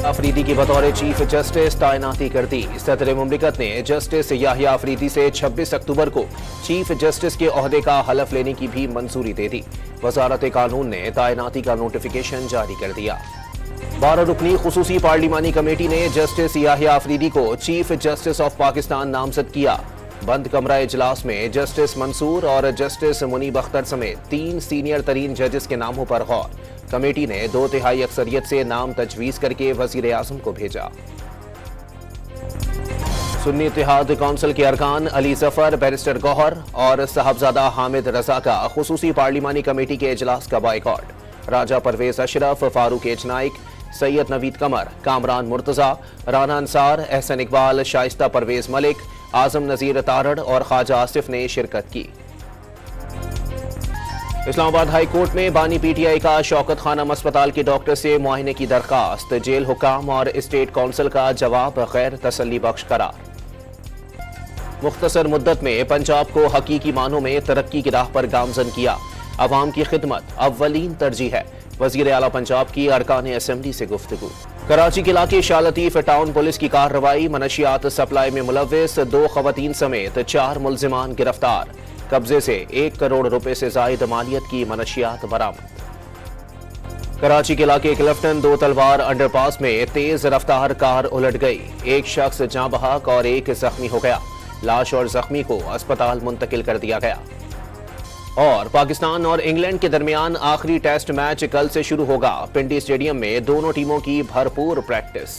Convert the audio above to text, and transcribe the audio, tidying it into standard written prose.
अफरीदी की बतौर chief justice तैनाती कर दी। सदर मुमलिकत ने जस्टिस याहिया अफरीदी से 26 अक्टूबर को चीफ जस्टिस के ओहदे का हलफ लेने की भी मंजूरी दे दी। वजारत कानून ने तैनाती का नोटिफिकेशन जारी कर दिया। 12 रुकनी खुसूसी पार्लिमानी कमेटी ने जस्टिस याहिया अफरीदी को चीफ जस्टिस ऑफ पाकिस्तान नामजद किया। बंद कमरा इजलास में जस्टिस मंसूर और जस्टिस मुनीब अख्तर समेत 3 सीनियर तरीन जजेस के नामों पर गौर। कमेटी ने 2/3 अक्सरियत से नाम तजवीज करके वजीर आजम को भेजा। सुन्नी इत्तेहाद कौंसिल के अरकान अली जफर, बैरिस्टर गौहर और साहबजादा हामिद रजा का खुसूसी पार्लिमानी कमेटी के इजलास का बाइकॉट। राजा परवेज अशरफ, फारूक एजनाइक, सैयद नवीद कमर, कामरान मुर्तजा, राना अंसार, एहसन इकबाल, शाइस्ता परवेज मलिक, आजम नजीर तारड़ और ख्वाजा आसिफ ने शिरकत की। इस्लामाबाद हाई कोर्ट में बानी पीटीआई का शौकत खानम अस्पताल के डॉक्टर से मुआयने की दरखास्त। जेल हुकाम और स्टेट काउंसिल का जवाब गैर तसल्ली बख्श करार। मुख्तसर मुद्दत में पंजाब को हकीकी मानों में तरक्की की राह पर गामजन किया। अवाम की खिदमत अव्वलीन तरजीह है। वजीर आला पंजाब की अरकान असेंबली से गुफ्तगू। कराची के इलाके शाह लतीफ टाउन पुलिस की कार्रवाई। मनशियात सप्लाई में मुलव्विस 2 खवातीन समेत 4 मुल्जिमान गिरफ्तार। कब्जे से 1 करोड़ रुपए से जायद मालियत की मनशियात बरामद। कराची के इलाके क्लिफ्टन 2 तलवार अंडरपास में तेज रफ्तार कार उलट गई। 1 शख्स जाँ बहक और 1 जख्मी हो गया। लाश और जख्मी को अस्पताल मुंतकिल कर दिया गया। और पाकिस्तान और इंग्लैंड के दरमियान आखिरी टेस्ट मैच कल से शुरू होगा। पिंडी स्टेडियम में दोनों टीमों की भरपूर प्रैक्टिस।